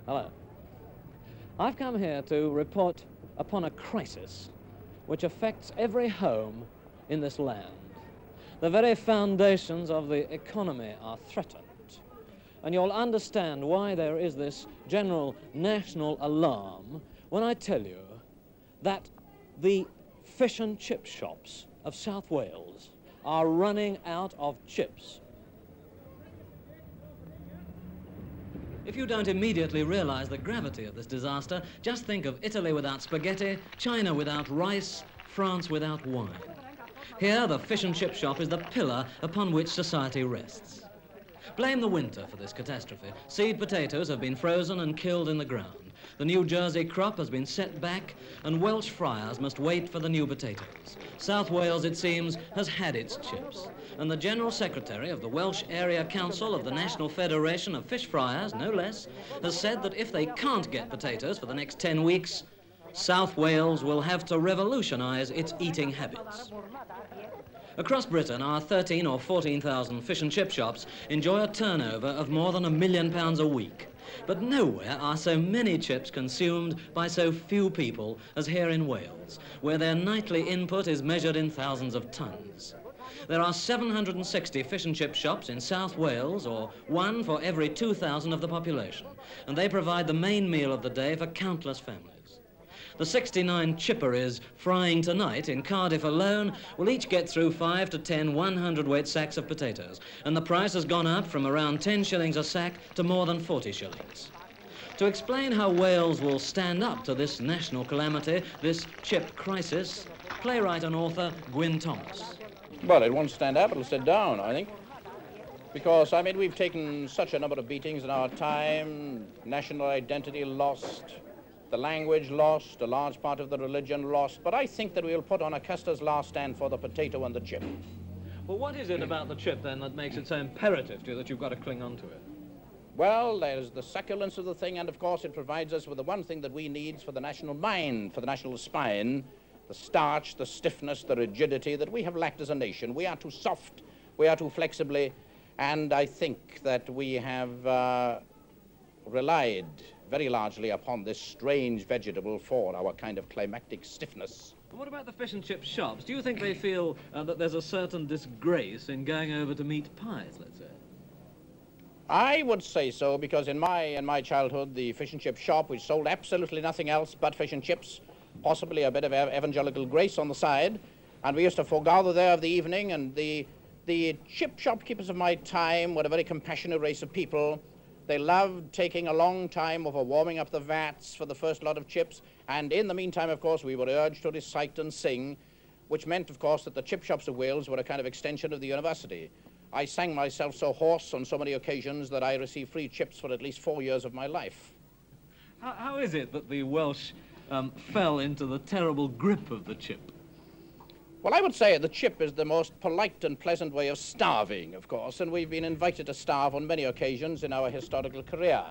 Hello. I've come here to report upon a crisis which affects every home in this land. The very foundations of the economy are threatened. And you'll understand why there is this general national alarm when I tell you that the fish and chip shops of South Wales are running out of chips. If you don't immediately realize the gravity of this disaster, just think of Italy without spaghetti, China without rice, France without wine. Here, the fish and chip shop is the pillar upon which society rests. Blame the winter for this catastrophe. Seed potatoes have been frozen and killed in the ground. The New Jersey crop has been set back, and Welsh friars must wait for the new potatoes. South Wales, it seems, has had its chips. And the General Secretary of the Welsh Area Council of the National Federation of Fish Friars, no less, has said that if they can't get potatoes for the next 10 weeks, South Wales will have to revolutionize its eating habits. Across Britain, our 13 or 14,000 fish and chip shops enjoy a turnover of more than £1 million a week. But nowhere are so many chips consumed by so few people as here in Wales, where their nightly input is measured in thousands of tons. There are 760 fish and chip shops in South Wales, or one for every 2,000 of the population, and they provide the main meal of the day for countless families. The 69 chipperies frying tonight in Cardiff alone will each get through 5 to 10 100-weight sacks of potatoes, and the price has gone up from around 10 shillings a sack to more than 40 shillings. To explain how Wales will stand up to this national calamity, this chip crisis, playwright and author Gwyn Thomas. Well, it won't stand up, it'll sit down, I think. Because, I mean, we've taken such a number of beatings in our time, national identity lost, the language lost, a large part of the religion lost, but I think that we'll put on a Custer's last stand for the potato and the chip. Well, what is it about the chip, then, that makes it so imperative to you that you've got to cling on to it? Well, there's the succulence of the thing, and of course it provides us with the one thing that we need for the national mind, for the national spine, the starch, the stiffness, the rigidity that we have lacked as a nation. We are too soft, we are too flexibly, and I think that we have relied very largely upon this strange vegetable for our kind of climactic stiffness. What about the fish and chip shops? Do you think they feel that there's a certain disgrace in going over to meat pies, let's say? I would say so, because in my childhood, the fish and chip shop, which sold absolutely nothing else but fish and chips, possibly a bit of evangelical grace on the side, and we used to foregather there of the evening, and the chip shopkeepers of my time were a very compassionate race of people. They loved taking a long time over warming up the vats for the first lot of chips, and in the meantime, of course, we were urged to recite and sing, which meant, of course, that the chip shops of Wales were a kind of extension of the university. I sang myself so hoarse on so many occasions that I received free chips for at least 4 years of my life. How is it that the Welsh fell into the terrible grip of the chip? Well, I would say the chip is the most polite and pleasant way of starving, of course, and we've been invited to starve on many occasions in our historical career.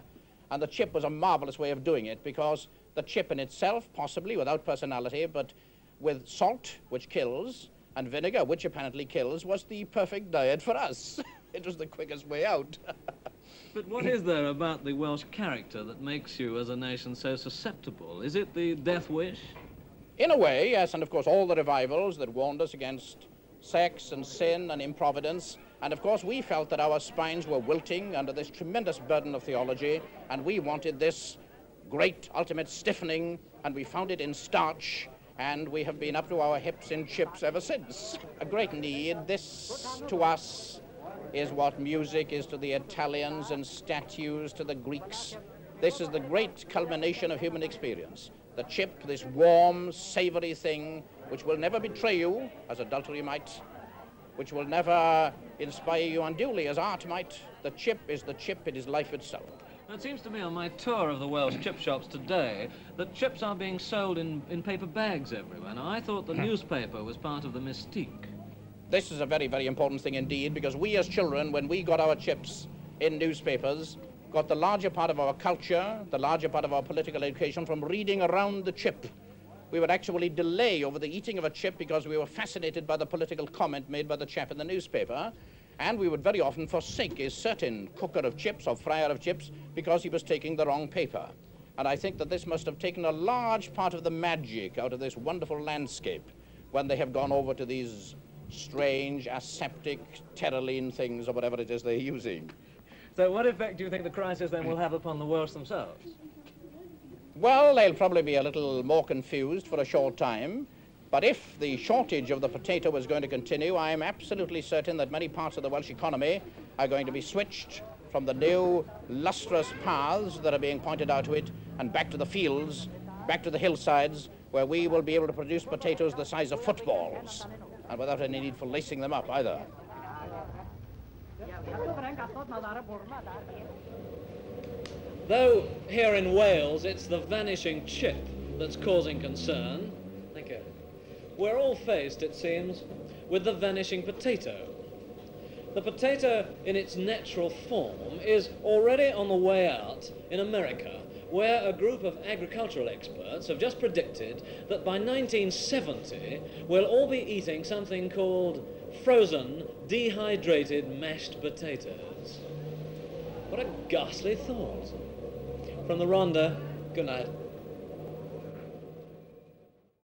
And the chip was a marvelous way of doing it, because the chip in itself, possibly without personality, but with salt, which kills, and vinegar, which apparently kills, was the perfect diet for us. It was the quickest way out. But what is there about the Welsh character that makes you, as a nation, so susceptible? Is it the death wish? In a way, yes, and of course all the revivals that warned us against sex and sin and improvidence, and of course we felt that our spines were wilting under this tremendous burden of theology, and we wanted this great ultimate stiffening, and we found it in starch, and we have been up to our hips in chips ever since. A great need. This, to us, is what music is to the Italians and statues to the Greeks. This is the great culmination of human experience. The chip, this warm, savory thing, which will never betray you, as adultery might, which will never inspire you unduly, as art might. The chip is the chip, it is life itself. It seems to me on my tour of the Welsh chip shops today that chips are being sold in paper bags everywhere. Now, I thought the newspaper was part of the mystique. This is a very, very important thing indeed, because we as children, when we got our chips in newspapers, got the larger part of our culture, the larger part of our political education from reading around the chip. We would actually delay over the eating of a chip because we were fascinated by the political comment made by the chap in the newspaper. And we would very often forsake a certain cooker of chips or fryer of chips because he was taking the wrong paper. And I think that this must have taken a large part of the magic out of this wonderful landscape when they have gone over to these strange aseptic terraline things or whatever it is they're using. So what effect do you think the crisis then will have upon the Welsh themselves? Well, they'll probably be a little more confused for a short time. But if the shortage of the potato is going to continue, I'm absolutely certain that many parts of the Welsh economy are going to be switched from the new lustrous paths that are being pointed out to it and back to the fields, back to the hillsides, where we will be able to produce potatoes the size of footballs, and without any need for lacing them up either. Though here in Wales it's the vanishing chip that's causing concern, thank you, we're all faced, it seems, with the vanishing potato. The potato in its natural form is already on the way out in America, where a group of agricultural experts have just predicted that by 1970 we'll all be eating something called frozen, dehydrated mashed potatoes. What a ghastly thought. From the Rhondda, good night.